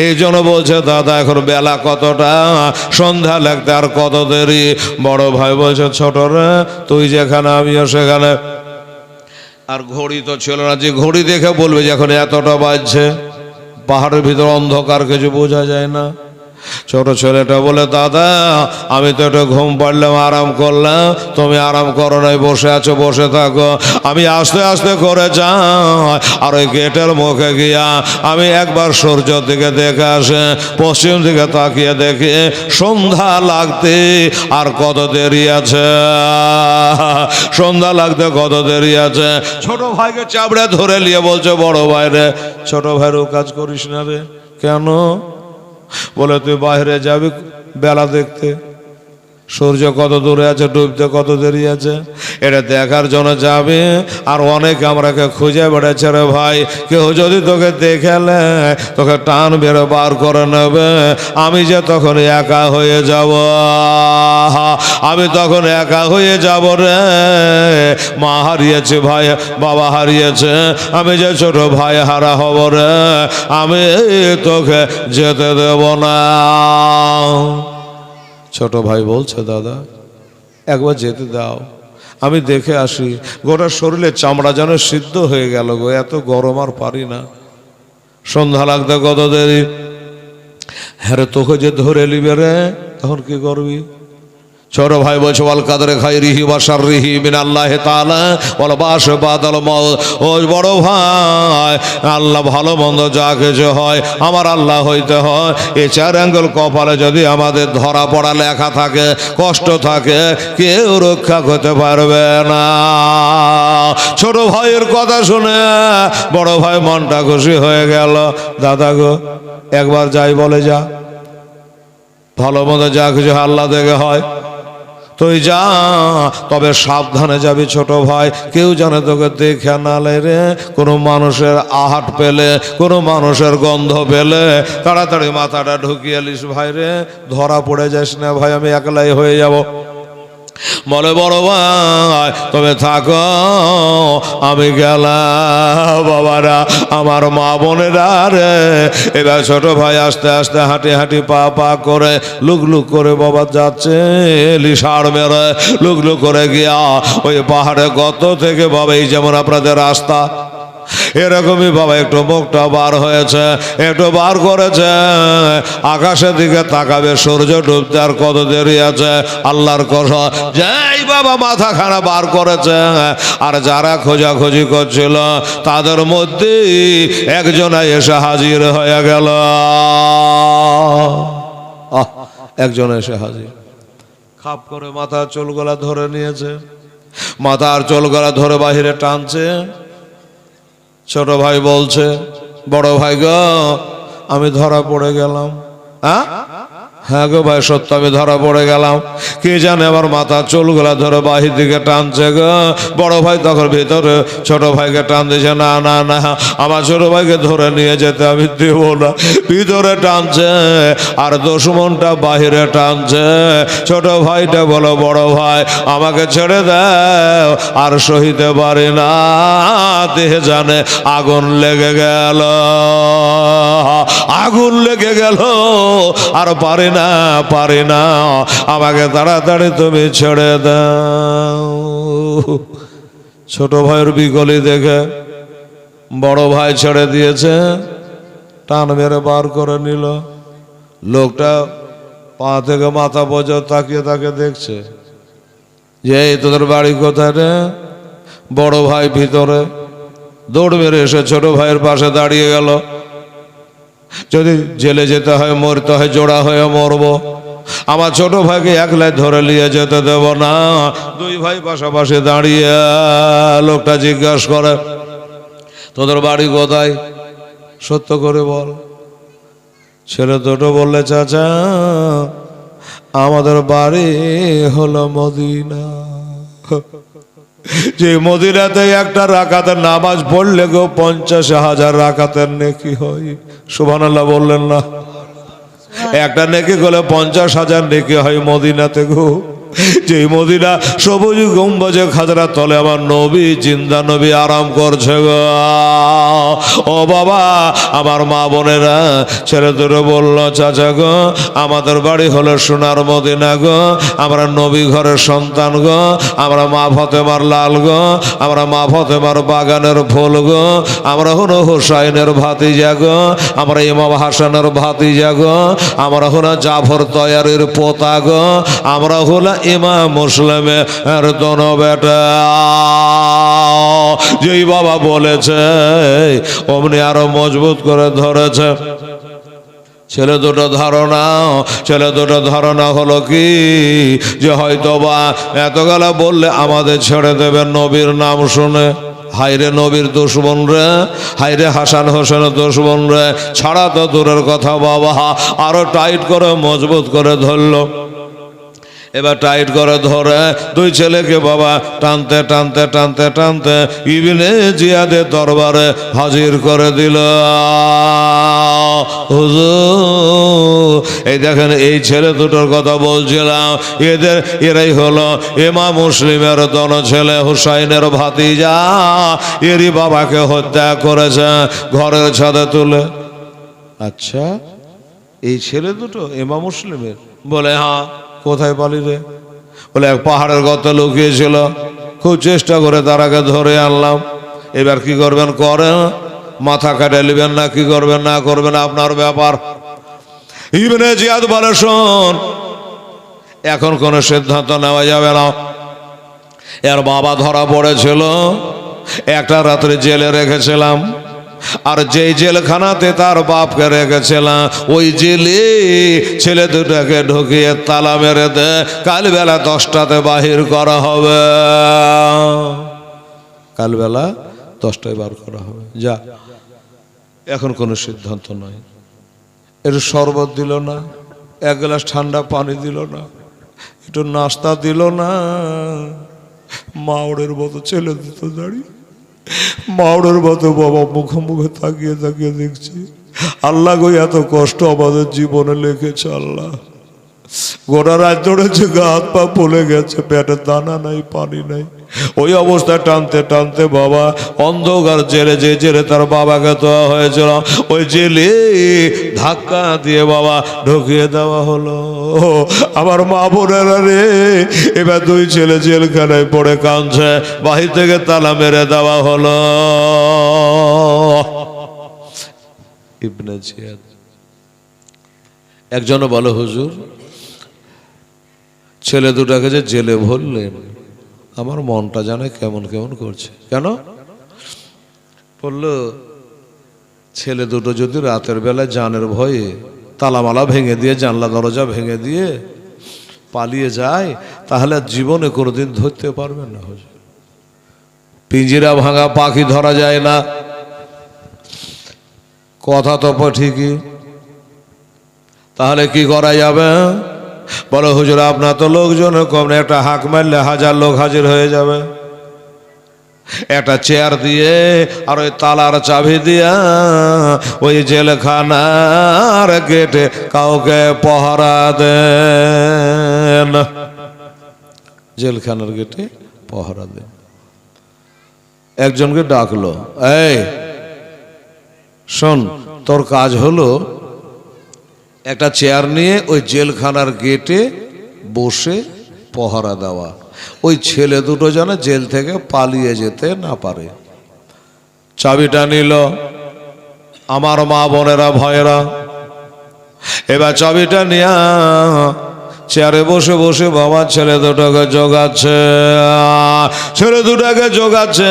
এই জন্য বলছে দাদা এখন বেলা কতটা, সন্ধ্যা লাগতে আর কত দেরি? বড় ভাই বলছে ছোট রে তুই যেখানে আমিও সেখানে। আর ঘড়ি তো ছিল না যে ঘড়ি দেখে বলবে যে এখন এতটা বাজছে। পাহাড়ের ভিতর অন্ধকার কিছু বোঝা যায় না। ছোট ছেলেটা বলে দাদা আমি তো একটু ঘুম পাড়লাম, আরাম করলাম, তুমি আরাম করো নাই, বসে আছো, বসে থাকো। আমি আস্তে আস্তে করে যাই, আর ওই গেটের মুখে গিয়া আমি একবার সূর্যের দিকে দেখে আসে, পশ্চিম দিকে তাকিয়ে দেখি সন্ধ্যা লাগতে আর কত দেরি আছে, সন্ধ্যা লাগতে কত দেরি আছে। ছোট ভাইকে চাপড়ে ধরে নিয়ে বলছে বড় ভাই রে, ছোট ভাইরও কাজ করিস না রে। কেন? বলে তুই বাইরে যাবি বেলা দেখতে, সূর্য কত দূরে আছে, ডুবতে কত দেরি আছে, এটা দেখার জন্য যাবে। আর অনেকে আমরাকে খুঁজে বেড়াচ্ছে রে ভাই, কেউ যদি তোকে দেখেলে তোকে টান বেরো বার করে নেবে। আমি যে তখন একা হয়ে যাব, আমি তখন একা হয়ে যাব রে। মা হারিয়েছে, ভাই বাবা হারিয়েছে, আমি যে ছোট ভাই হারা হব রে, আমি তোকে যেতে দেব না। ছোট ভাই বলছে দাদা একবার যেতে দাও, আমি দেখে আসি। গোটা শরীরে চামড়া যেন সিদ্ধ হয়ে গেল গো, এত গরম আর পারি না। সন্ধ্যা লাগতে কত দেরি। হ্যাঁ তোকে যে ধরে নিবে রে তখন কি করবি? ছোট ভাই বলছে ওয়াল কাদরে খাইরিহি ওয়া শাররিহি মিনাল্লাহি তাআলা ওয়াল বাস বাদাল মাউত। ও বড় ভাই, আল্লাহ ভালো মন্দ যা কিছু হয় আমার আল্লাহ হইতে হয়। এই 4 আঙ্গুল কপালে যদি আমাদের ধরা পড়া লেখা থাকে, কষ্ট থাকে, কেউ রক্ষা করতে পারবে না। ছোট ভাইয়ের কথা শুনে বড় ভাই মনটা খুশি হয়ে গেল। দাদা গো, একবার যাই বলে যা, ভালো মতো যা কিছু আল্লাহ থেকে হয় তুই যা, তবে সাবধানে যাবি ছোট ভাই, কেউ জানে তোকে দেখে না রে, কোনো মানুষের আহাট পেলে, কোনো মানুষের গন্ধ পেলে তাড়াতাড়ি মাথাটা ঢুকিয়ে এলিস ভাই রে, ধরা পড়ে যাস না ভাই, আমি একলাই হয়ে যাব। বলে বড় ভাই তবে থাকো, আমি গেলাম। বাবারা, আমার মা বোনেরা রে, এবার ছোট ভাই আস্তে আস্তে হাঁটি হাঁটি পা পা করে লুক লুক করে বাবা যাচ্ছে, লিসার মেরে লুক লুক করে গিয়া ওই পাহাড়ে গর্ত থেকে বাবা, এই যেমন আপনাদের রাস্তা এরকমই বাবা একটু মুখটা বার হয়েছে, একটু বার করেছে, আকাশের দিকে তাকাবে, সূর্য ডুবতে আর কত দেরি আছে, আল্লাহর কসম যেই বাবা মাথা খানা বার করেছে, আর যারা খোঁজাখুঁজি করছিল তাদের মধ্যে একজন এসে হাজির হয়ে গেল। একজন এসে হাজির, খাপ করে মাথার চুলগলা ধরে নিয়েছে, মাথার চুলগলা ধরে বাহিরে টানছে। ছোট ভাই বলছে, বড় ভাই গো, আমি ধরা পড়ে গেলাম। হ্যাঁ গো ভাই, সত্য আমি ধরা পড়ে গেলাম। কে জানে আমার মাথার চুলগুলা ধরে বাহির দিকে টানছে গো। বড় ভাই তখন ভিতরে ছোট ভাইকে টান দিয়েছে, না না না, আমার ছোট ভাইকে ধরে নিয়ে যেতে আমি দেব না। ভিতরে টানছে আর দুশমনটা বাহিরে টানছে। ছোট ভাইটা বলো, বড় ভাই আমাকে ছেড়ে দাও, আর সহিতে পারি না, দেহে জানে আগুন লেগে গেল, আগুন লেগে গেল, আর পারি না, পারি না, আমাকে তাড়াতাড়ি তুমি ছেড়ে দাও। ছোট ভাইয়ের বিকলি দেখে বড় ভাই ছেড়ে দিয়েছে, টান মেরে বার করে নিল। লোকটা পা থেকে মাথা পর্যন্ত তাকিয়ে তাকে দেখছে যে এই তোদের বাড়ি কোথায় রে? বড় ভাই ভিতরে দৌড় মেরে এসে ছোট ভাইয়ের পাশে দাঁড়িয়ে গেল। যদি জেলে যেতে হয়, মরতে হয়, জোড়া হয়ে মরবো, আমার ছোট ভাইকে একলাই ধরে নিয়ে যেতে দেব না। দুই ভাই পাশাপাশি দাঁড়িয়ে লোকটা জিজ্ঞাসা করে, তোদের বাড়ি কোথায়? সত্য করে বল। ছেলে দুটো বললে, চাচা আমাদের বাড়ি হলো মদিনা। যে মদিনাতে একটা রাকাতের নামাজ পড়লে গো 50,000 রাকাতের নেকি হয়। সুবহানাল্লাহ বললেন না? একটা নেকি করলে 50,000 নেকি হয় মদিনাতে গো। যে মদিনা সবুজ গম্বুজে খাজরা তলে আমার নবী, জিন্দা নবী আরাম করছে গো। ও বাবা, আমার মা বোনেরা, ছেলে দুটো বলল, চাচা গো আমাদের বাড়ি হলো সোনার মদিনা গো, আমরা নবী ঘরের সন্তান গো, আমরা মা ফতেমার লাল গো, আমরা মা ফতেমার বাগানের ফুল গো, আমরা হলো হুসাইনের ভাতিজা গো, আমরা ইমাম হাসানের ভাতিজা গো, আমরা হলো জাফর তয়ারির পোতা গো, আমরা হলো ইমাম মুসলিমের দোনো বেটা। যেই বাবা বলেছে অমনি আরো মজবুত করে ধরেছে। ছেলে দুটো ধারণা হলো কি, যে হয়তো বা এতগুলা বললে আমাদের ছেড়ে দেবেন নবীর নাম শুনে। হাইরে নবীর দুশ্মন রে, হাইরে হাসান হোসেনের দুশ্মন রে, ছাড়া তো দূরের কথা বাবা, আরো টাইট করে মজবুত করে ধরলো। এবার টাইট করে ধরে দুই ছেলেকে বাবা টানতে টানতে টানতে টানতে ইবনে জিয়াদের দরবারে হাজির করে দিল। হুজুর, এই দেখেন এই ছেলে দুটোর কথা বলছিলাম, এরাই হলো ইমাম মুসলিমের দোনো ছেলে, হুসাইনের ভাতিজা। এরই বাবাকে হত্যা করেছে ঘরের ছাদে তুলে। আচ্ছা, এই ছেলে দুটো ইমাম মুসলিমের? বলে হ্যাঁ। কোথায় পালি রে? বলে এক পাহাড়ের গর্তে লুকিয়েছিল, খুব চেষ্টা করে তারাকে ধরে আনলাম। এবার কি করবেন করেন, মাথা কাটে নেবেন না কি করবেন না করবেন আপনার ব্যাপার। ইবনে জিয়াদ বলে, শোন, এখন কোনো সিদ্ধান্ত নেওয়া যাবে না। এর বাবা ধরা পড়েছিল, একটা রাত্রে জেলে রেখেছিলাম, আর যেই জেলখানাতে তার বাপকে রেখেছিলাম ওই জেলে ছেলে দুটাকে ঢুকিয়ে তালা মেরে দে, কাল বেলা 10টাতে বাহির করা হবে। কালবেলা 10টায় বার করা হবে। যা, এখন কোনো সিদ্ধান্ত নয়। একটু শরবত দিল না, 1 গ্লাস ঠান্ডা পানি দিল না, একটু নাস্তা দিল না। মাওড়ের মতো ছেলে দিত দাঁড়িয়ে, মাওড়ের মতো বাবা মুখে মুখে তাকিয়ে তাকিয়ে দেখছি। আল্লাহ গো, এত কষ্ট আমাদের জীবনে লিখেছে আল্লাহ। গোটা রাত ধরেছে, গা হাত পা ফুলে গেছে, পেটে দানা নাই, পানি নাই। ওই অবস্থায় টানতে টানতে বাবা অন্ধকার জেলে, যে জেলে তার বাবাকে দেওয়া হয়েছিল, ওই জেলে ধাক্কা দিয়ে বাবা ঢুকিয়ে দেওয়া হলো। আমার মা বোনেরা রে, এবার 2 ছেলে জেলখানায় পড়ে কাঁদছে, বাহির থেকে তালা মেরে দেওয়া হলো। ইবনে জিয়াদ একজন বলো, হুজুর ছেলে দুটাকে যে জেলে ভরলেন, আমার মনটা জানে কেমন কেমন করছে। কেন বললো, ছেলে দুটো যদি রাতের বেলায় জানের ভয়ে তালামালা ভেঙে দিয়ে, জানলা দরজা ভেঙে দিয়ে পালিয়ে যায়, তাহলে জীবনে কোনোদিন ধরতে পারবেন না হুজুর। পিঞ্জিরা ভাঙা পাখি ধরা যায় না, কথা তো ঠিকই। তাহলে কি করা যাবে? বলো হুজুর, আপনার তো লোকজন কম না, একটা হাঁক মারলে 1000 লোক হাজির হয়ে যাবে। একটা চেয়ার দিয়ে আর ওই তালার চাবি দিয়া ওই জেলখানার গেটে কাউকে পহরা দেন, জেলখানার গেটে পহরা দেন। একজনকে ডাকলো, এই শোন, তোর কাজ হলো একটা চেয়ার নিয়ে ওই জেলখানার গেটে বসে পহরা দেওয়া, ওই ছেলে দুটো যেন জেল থেকে পালিয়ে যেতে না পারে। চাবিটা নিল আমার মা বোনেরা ভয়েরা। এবার চাবিটা নিয়ে চেয়ারে বসে বসে বাবা ছেলে দুটোকে জোগাচ্ছে, ছেলে দুটাকে জোগাচ্ছে।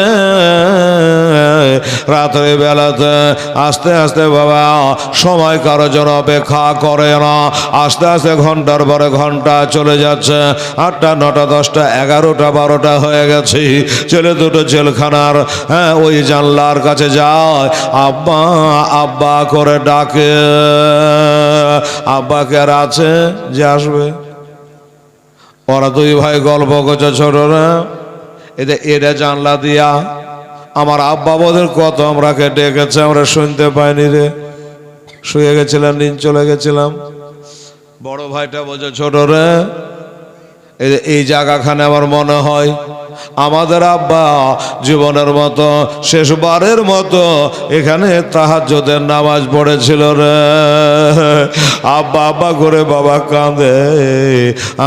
রাতের বেলাতে আস্তে আস্তে বাবা সময় কারো জন্য অপেক্ষা করে না, আস্তে আস্তে ঘন্টার পরে ঘন্টা চলে যাচ্ছে। 8টা 9টা 10টা 11টা 12টা হয়ে গেছে। ছেলে দুটো জেলখানার ওই জানলার কাছে যায়, আব্বা আব্বা করে ডাকে। আব্বা কে আর আছে যে আসবে? ওরা 2 ভাই গল্প করছে, ছোটরা এরা জানলা দিয়া আমার আব্বা বোধের কত আমরাকে ডেকেছে, আমরা শুনতে পাইনি রে, শুয়ে গেছিলাম, নিন চলে গেছিলাম। বড় ভাইটা বলছে, ছোট রে এই জায়গাখানে আমার মনে হয় আমাদের আব্বা জীবনের মতো শেষবারের মতো এখানে তাহাজ্জুদের নামাজ পড়েছিল রে। আব্বা আব্বা করে বাবা কাঁদে,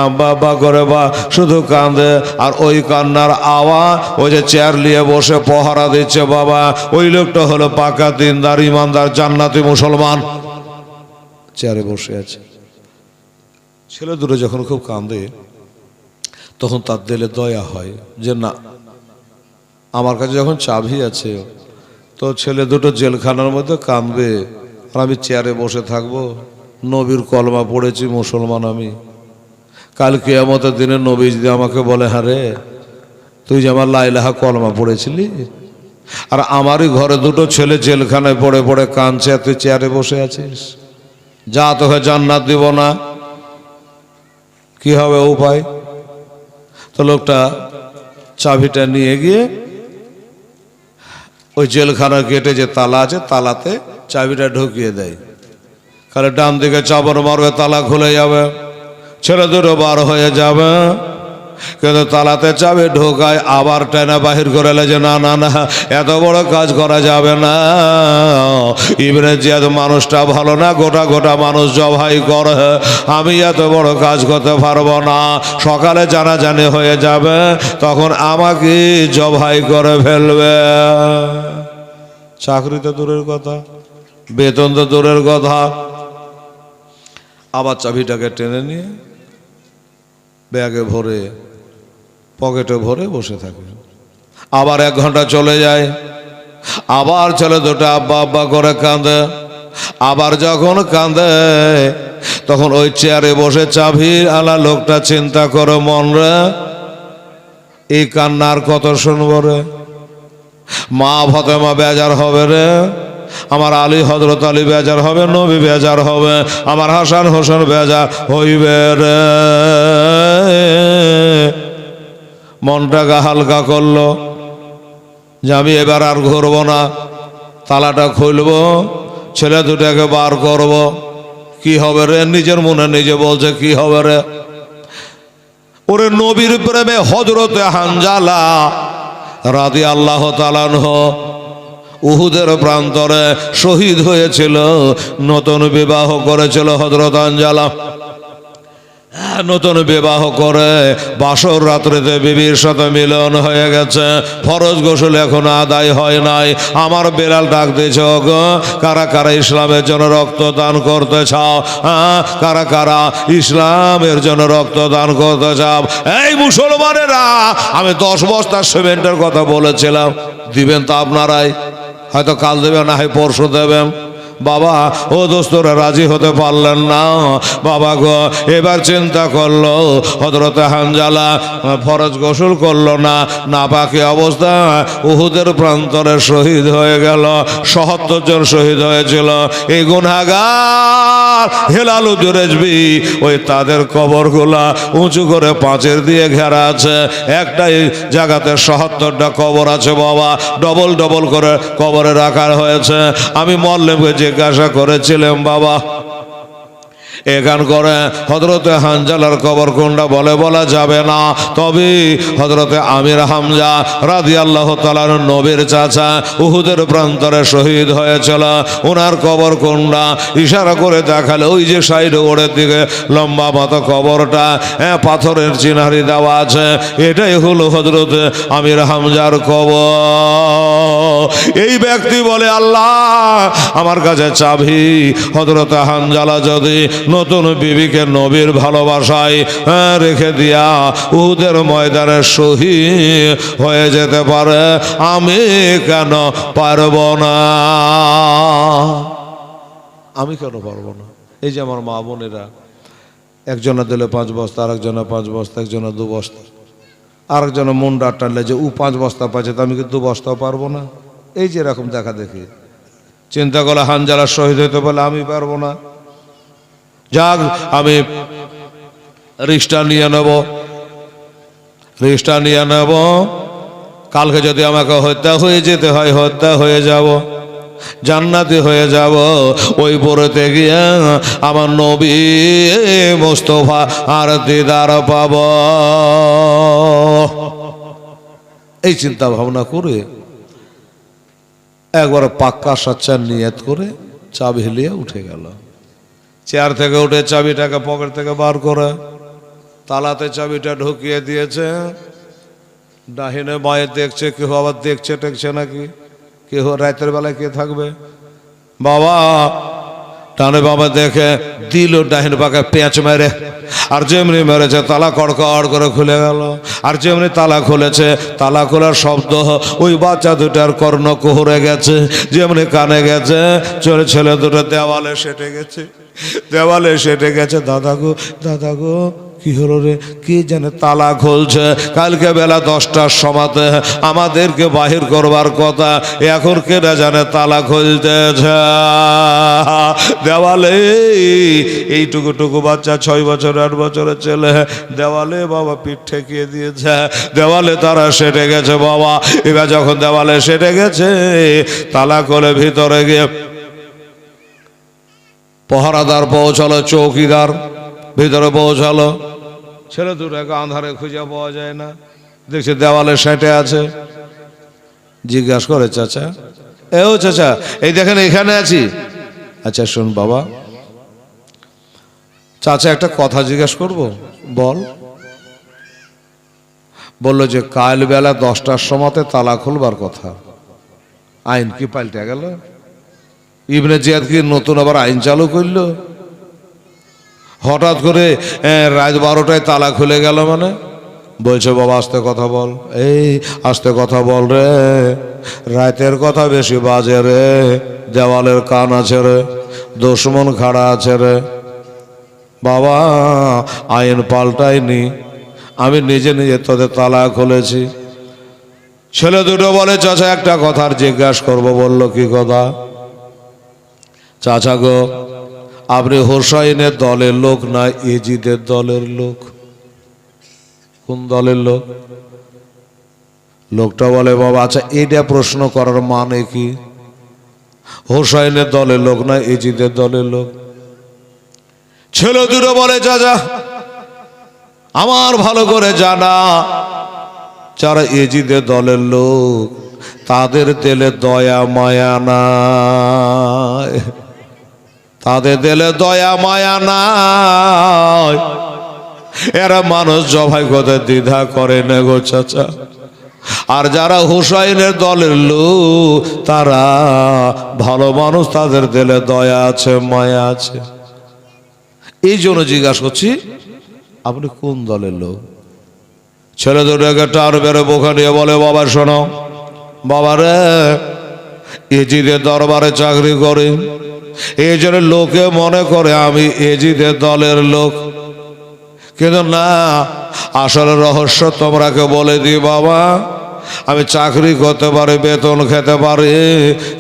আব্বা আব্বা করে বা শুধু কাঁদে। আর ওই কান্নার আওয়াজ, ওই যে চেয়ার নিয়ে বসে পহরা দিচ্ছে বাবা, ওই লোকটা হলো পাকা দিনদার ইমানদার জান্নাতি মুসলমান, চেয়ারে বসে আছে। ছেলে দুটো যখন খুব কাঁদে তখন তার দিলে দয়া হয় যে না, আমার কাছে যখন চাবি আছে তো ছেলে দুটো জেলখানার মধ্যে কাঁদবে আর আমি চেয়ারে বসে থাকবো। নবীর কলমা পড়েছি, মুসলমান আমি। কাল কিয়ামতের দিনে নবী যদি আমাকে বলে, হ্যাঁ রে তুই যে আমার লা ইলাহা কলমা পড়েছিলি, আর আমারই ঘরে দুটো ছেলে জেলখানায় পড়ে পড়ে কাঁদছে, আর তুই চেয়ারে বসে আছিস, যা তোকে জান্নাত দিব না, কি হবে উপায়? তো লোকটা চাবিটা নিয়ে গিয়ে ওই জেলখানার গেটে যে তালা আছে তালাতে চাবিটা ঢুকিয়ে দেয়। খালি ডান দিকে চাবর মারবে, তালা খুলে যাবে, ছেলে দুটো বার হয়ে যাবে। কিন্তু তালাতে চাবি ঢোকায় আবার টেনে বাহির করে যে না না না, এত বড় কাজ করা যাবে না। ইবনে জিয়াদ মানুষটা ভালো না, গোটা গোটা মানুষ জবাই করে, আমি এত বড় কাজ করতে পারবো না। সকালে জানাজানি হয়ে যাবে, তখন আমাকে জবাই করে ফেলবে। চাকরি তো দূরের কথা, বেতন তো দূরের কথা। আবার চাবিটাকে টেনে নিয়ে ব্যাগে ভরে পকেটে ভরে বসে থাকে। আবার 1 ঘন্টা চলে যায়, আবার ছেলে দুটো আব্বা আব্বা করে কাঁদে। আবার যখন কাঁদে তখন ওই চেয়ারে বসে চাবির আলা লোকটা চিন্তা করে, মন রে এই কান্নার কত শুনবো রে, মা ফাতেমা বেজার হবে রে, আমার আলী হযরত আলী বেজার হবে, নবী বেজার হবে, আমার হাসান হোসেন বেজার হইবে রে। মনটাকে হালকা করলো যে আমি এবার আর ঘুরবো না, তালাটা খুলবো, ছেলে দুটাকে বার করব। কি হবে রে? নিজের মনে নিজে বলছে কি হবে রে? ওরে নবীর প্রেমে হযরতে হানজালা রাদিয়াল্লাহু তাআলা আনহু উহুদের প্রান্তরে শহীদ হয়েছিল। নতুন বিবাহ করেছিল হযরত হানজালা। নতুন বিবাহ করে বাসর রাত্রিতে বিবির সাথে মিলন হয়ে গেছে। ফরজ গোসল এখন আদায় হয় নাই। আমার বেলাল ডাক দিয়েছে, গো কারা কারা ইসলামের জন্য রক্ত দান করতে চাও? কারা কারা ইসলামের জন্য রক্ত দান করতে চাও? এই মুসলমানেরা, আমি 10 বস্তা সিমেন্টের কথা বলেছিলাম, দিবেন তো আপনারাই, হয়তো কাল দেবেন, না হয় পরশু দেবেন। বাবা ও দোস্তরা রাজি হতে পারলেন না। বাবা গো এবার চিন্তা করলো, হযরতে হানজালা ফরজ গোসল করলো না, নাপাকি অবস্থা উহুদের প্রান্তরে শহীদ হয়ে গেল। ৭৭ জন শহীদ হয়েছিল। এই গুনাহগার হেলাল রেজবি, ওই তাদের কবরগুলা উঁচু করে পাঁচের দিয়ে ঘেরা আছে। একটাই জায়গাতে ৭৭টা কবর আছে বাবা, ডবল ডবল করে কবরে রাখা হয়েছে। আমি মল্লেমকে জিজ্ঞাসা করেছিলাম, বাবা এখান করে হযরতে হানজালার কবর কোনটা বলে বলা যাবে না, তবে হযরতে আমির হামজা রাদিয়াল্লাহু তাআলা নবীর চাচা উহুদের প্রান্তরে শহীদ হয়েছিল, ওনার কবর কোনটা ইশারা করে দেখালে ওই যে সাইড ওড়ের দিকে লম্বা মতো কবরটা, পাথরের চিনারি দেওয়া আছে, এটাই হলো হযরতে আমির হামজার কবর। এই ব্যক্তি বলে, আল্লাহ আমার কাছে চাবি, হযরতে হানজালা যদি নতুন বিবিকে নবীর ভালোবাসায় রেখে দিয়া উহুদের ময়দানে শহীদ হয়ে যেতে পারে, আমি কেন পারব না? আমি কেন পারবো না? এই যে আমার মা বোনেরা, একজনে দিলে 5 বস্তা, আরেকজনে 5 বস্তা, একজনে 2 বস্তা, আরেকজনে মুন্ডা টানলে যে ও 5 বস্তা পাচ্ছে, তো আমি কি 2 বস্তাও পারবো না? এই যে এরকম দেখা দেখি চিন্তা করলে হানজালা শহীদ হইতে বলে আমি পারবো না। যাক, আমি রিস্টা নিয়ে নেব, কালকে যদি আমাকে হত্যা হয়ে যেতে হয় হত্যা হয়ে যাব, জান্নাতি হয়ে যাব। ওই পরেতে গিয়ে আমার নবী মুস্তাফা আর দিদার পাব। এই চিন্তা ভাবনা করে একবার পাক্কা সাচ্চা নিয়ত করে চাবি হিলিয়ে উঠে গেল। চেয়ার থেকে উঠে চাবিটাকে পকেট থেকে বার করে তালাতে চাবিটা ঢুকিয়ে দিয়েছে। ডাহিনে বাঁয়ে দেখছে, কেউ আবার দেখছে টেকছে নাকি, কেউ রাতের বেলায় কে থাকবে। বাবা টানে বাবা দেখে দিল ডাহিন পাকে পেঁচ মেরে, আর যেমনি মেরেছে তালা কড়কড় করে খুলে গেল। আর যেমনি তালা খুলেছে, তালা খোলার শব্দ ওই বাচ্চা দুটার কর্ণ কুহরে গেছে, যেমনি কানে গেছে, ছেলে দুটো দেওয়ালে সেটে গেছে। দাদা গো কি হলো রে? কি জানে তালা খুলছে। কালকে বেলা 10টার সময়তে আমাদেরকে বাহির করবার কথা, এখন কেনা জানে তালা খুলতেছে। দেওয়ালে এইটুকু বাচ্চা 6 বছর 8 বছরের ছেলে, দেওয়ালে বাবা পিঠ ঠেকিয়ে দিয়েছে, দেওয়ালে তারা সেটে গেছে। বাবা এবার যখন দেওয়ালে সেটে গেছে, তালা খুলে ভিতরে গিয়ে পহরাদার পৌঁছালো, চৌকিদার ভিতরে পৌঁছালো। ছেলে দুটাকে আন্ধারে খুঁজে পাওয়া যায় না, দেখছে দেওয়ালে সেটে আছে। জিজ্ঞাসা করে, চাচা চাচা এই দেখেন এখানে আছি। আচ্ছা শোন বাবা, চাচা একটা কথা জিজ্ঞাসা করব, বল। বললো যে কাল বেলা 10টার সময়তে তালা খুলবার কথা। আইন কি পাল্টে গেল? ইবনে জিয়াদ কি নতুন আবার আইন চালু করলো? হঠাৎ করে রাত 12টায় তালা খুলে গেল মানে? বলছে বাবা আস্তে কথা বল। এই আস্তে কথা বল রে, রাতের কথা বেশি বাজে রে, দেওয়ালের কান আছে রে, দুশমন খাড়া আছে রে। বাবা আইন পাল্টায়নি, আমি নিজে তোদের তালা খুলেছি। ছেলে দুটো বলে, চাচা একটা কথা জিজ্ঞাসা করবো। বলল, কি কথা? চাচা গো, আপনি হোসাইনের দলের লোক না এজিদের দলের লোক? কোন দলের লোক? লোকটা বলে, বাবা আচ্ছা এটা প্রশ্ন করার মানে কি? হোসাইনের দলের লোক না এজিদের দলের লোক? ছেলে দুটো বলে, চাচা আমার ভালো করে জানা, যারা এজিদের দলের লোক তাদের দিলে দয়া মায়া নাই, তাদের দিলে দয়া মায়া নাই। এরা মানুষ জবাই করতে দ্বিধা করে না গো চাচা। আর যারা হুসাইনের দলের লোক তারা ভালো মানুষ, তাদের দিলে দয়া আছে মায়া আছে। এই জন্য জিজ্ঞাসা করছি আপনি কোন দলের লোক? ছেলে দুটোকে টার বেড়ে বোকা নিয়ে বলে, বাবা শোনো, বাবা রে এজিদের দরবারে চাকরি করি, এই জন্য লোকে মনে করে আমি এজিদের দলের লোক। কিন্তু না, আসলে রহস্য তোমরাকে বলে দিই বাবা, আমি চাকরি করতে পারি, বেতন খেতে পারি,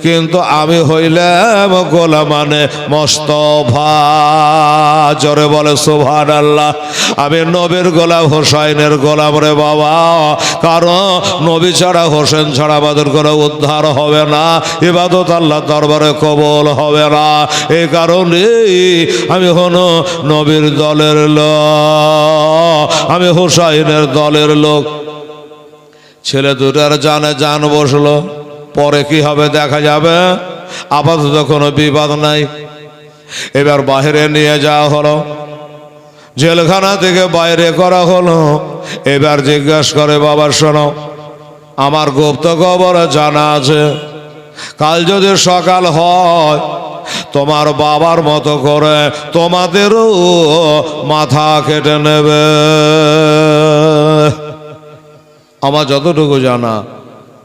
কিন্তু আমি হইলাম গোলাম মানে মোস্তফা। জোরে বলে সুবহানাল্লাহ। আমি নবীর গোলাম, হোসাইনের গোলাম রে বাবা। কারণ নবী ছাড়া, হোসেন ছাড়া আমাদের কোনো উদ্ধার হবে না, ইবাদত আল্লাহ দরবারে কবুল হবে না। এই কারণে আমি হলো নবীর দলের লোক, আমি হোসাইনের দলের লোক। ছেলে দুটার জানে জান বসলো, পরে কি হবে দেখা যাবে, আপাতত কোনো বিবাদ নাই। এবার বাইরে নিয়ে যাওয়া হলো, জেলখানা থেকে বাইরে করা হলো। এবার জিজ্ঞাসা করে, বাবা শোনো, আমার গুপ্ত খবর জানা আছে, কাল যদি সকাল হয় তোমার বাবার মতো করে তোমাদেরও মাথা কেটে নেবে। আমার যতটুকু জানা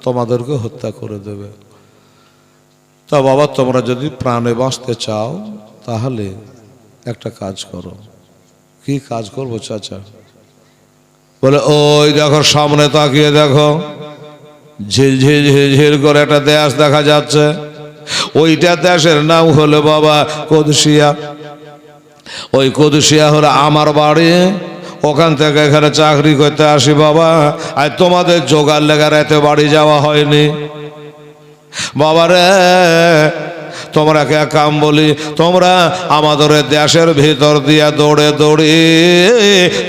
তোমাদেরকে হত্যা করে দেবে। তা বাবা তোমরা যদি প্রাণে বাঁচতে চাও তাহলে একটা কাজ করো। কি কাজ করবো চাচা? বলে, ওই দেখো সামনে তাকিয়ে দেখো, ঝিলঝিল ঝিলঝিল করে একটা দেশ দেখা যাচ্ছে, ওইটা দেশের নাম হলো বাবা কুদসিয়া। ওই কুদসিয়া হলো আমার বাড়ি, ওখান থেকে এখানে চাকরি করতে আসি বাবা। আর তোমাদের জোগাড় লেগে রাতে বাড়ি যাওয়া হয়নি বাবারে। তোমরা কে কাম বলি, তোমরা আমাদের দেশের ভিতর দিয়া দৌড়ে দৌড়ে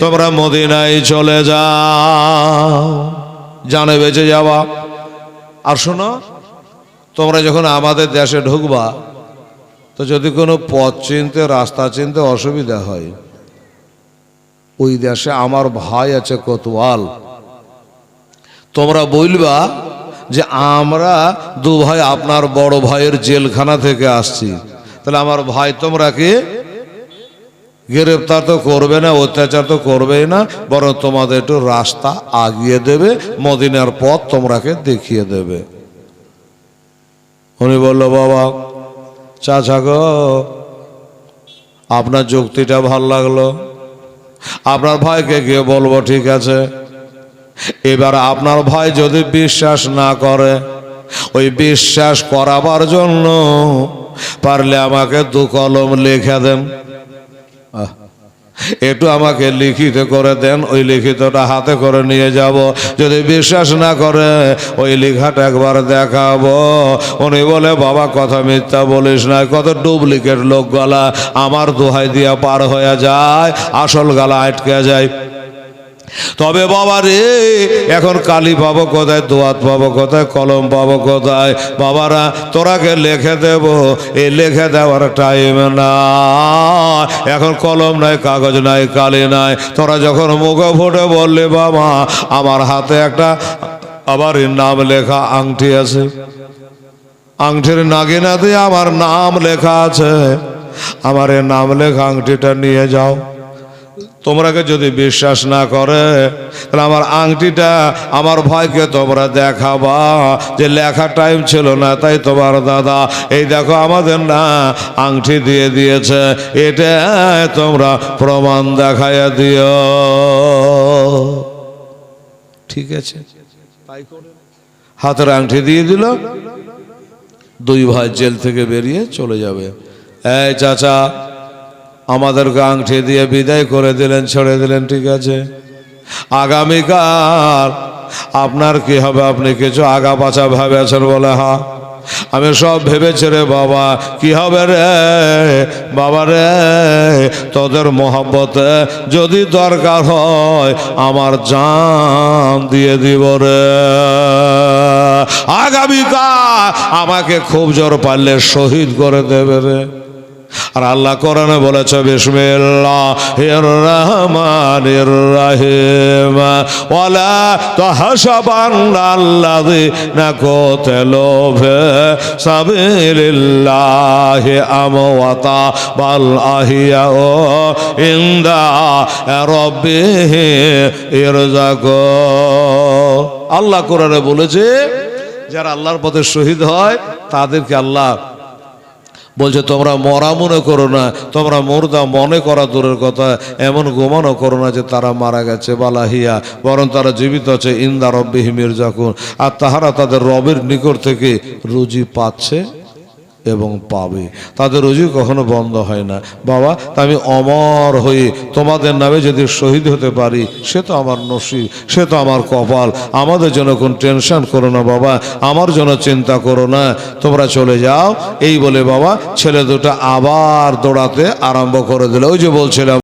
তোমরা মদিনায় চলে যাও, জানে বেঁচে যাওয়া। আর শোনো, তোমরা যখন আমাদের দেশে ঢুকবা তো যদি কোনো পথ চিনতে, রাস্তা চিনতে অসুবিধা হয়, ওই দেশে আমার ভাই আছে কোতোয়াল, তোমরা বলবা যে আমরা দু ভাই আপনার বড় ভাইয়ের জেলখানা থেকে আসছি। তাহলে আমার ভাই তোমরা কি গ্রেফতার তো করবে না, অত্যাচার তো করবেই না, বরং তোমাদের একটু রাস্তা আগিয়ে দেবে, মদিনার পথ তোমরাকে দেখিয়ে দেবে। উনি বলল, বাবা চাচা গো, আপনার যুক্তিটা ভাল লাগলো, আপনার ভাইকে গিয়ে বলবো, ঠিক আছে। এবার আপনার ভাই যদি বিশ্বাস না করে, ওই বিশ্বাস করাবার জন্য পারলে আমাকে 2 কলম লিখে দেন, একটু আমাকে লিখিত করে দেন, ওই লিখিতটা হাতে করে নিয়ে যাব। যদি বিশ্বাস না করে ওই লেখাটা একবার দেখাবো। উনি বলে, বাবা কথা মিথ্যা বলিস না, কত ডুপ্লিকেট লোক গলা আমার দোহাই দিয়া পার হয়ে যায়, আসল গলা আটকে যায়। তবে বাবা রে, এখন কালি পাবো কোথায়, দোয়াত পাবো কোথায়, কলম পাবো কোথায়? বাবারা তোরাকে লিখে দেব, এই লিখে দেওয়ার টাইম না, এখন কলম নাই, কাগজ নাই, কালি নাই। তোরা যখন মুখে ফুটে বললি বাবা আমার হাতে একটা আবার নাম লেখা আংটি আছে, আংটির নাগিনাতে আমার নাম লেখা আছে, আমার এই নাম লেখা আংটিটা নিয়ে যাও। তোমরাকে যদি বিশ্বাস না করে তাহলে আমার আংটিটা আমার ভাইকে তোমরা দেখাবা যে লেখা টাইম ছিল না, তাই তোমার দাদা এই দেখো আমাদের না আংটি দিয়ে দিয়েছে, এটা তোমরা প্রমাণ দেখাইয়া দিও। ঠিক আছে, তাই করে হাতের আংটি দিয়ে দিল, দুই ভাই জেল থেকে বেরিয়ে চলে যাবে। এই চাচা, আমাদেরকে আংটি দিয়ে বিদায় করে দিলেন, ছেড়ে দিলেন, ঠিক আছে, আগামীকাল আপনার কি হবে? আপনি কিছু আগা পাছা ভেবেছেন? বলে হ্যাঁ, আমি সব ভেবেছি রে বাবা। কি হবে রে বাবা রে? তোদের মহব্বতে যদি দরকার হয় আমার জান দিয়ে দিব রে। আগামীকাল আমাকে খুব জোর পারলে শহীদ করে দেবে রে। আর আল্লাহ কোরআনে বলেছে বিসমিল্লাহির রহমানির রহিম ওয়ালা তাহসাবান্নাল্লাযীনা কুতিলু ফি সাবিলিল্লাহি আমওয়াতা বাল আহিয়াউ ইনদা রাব্বিহিম ইরযাকুন। আল্লাহ কোরআনে বলেছে যারা আল্লাহর পথে শহীদ হয় তাদেরকে আল্লাহ বলছে তোমরা মরা মনে করো না, তোমরা মুর্দা মনে করা দূরের কথা, এমন গোমানও করো না যে তারা মারা গেছে, বালাহিয়া, বরং তারা জীবিত আছে, ইনদা রব্বিহিম ইরযাকুন, আর তাহারা তাদের রবের নিকট থেকে রুজি পাচ্ছে এবং পাবে, তাদের রুজি কখনো বন্ধ হয় না। বাবা, তা আমি অমর হয়ে তোমাদের নামে যদি শহীদ হতে পারি সে তো আমার নসিব, সে তো আমার কপাল। আমাদের জন্য কোন টেনশন করো না বাবা, আমার জন্য চিন্তা করো না, তোমরা চলে যাও। এই বলে বাবা ছেলে দুটো আবার দৌড়াতে আরম্ভ করে দিল। ওই যে বলছিলাম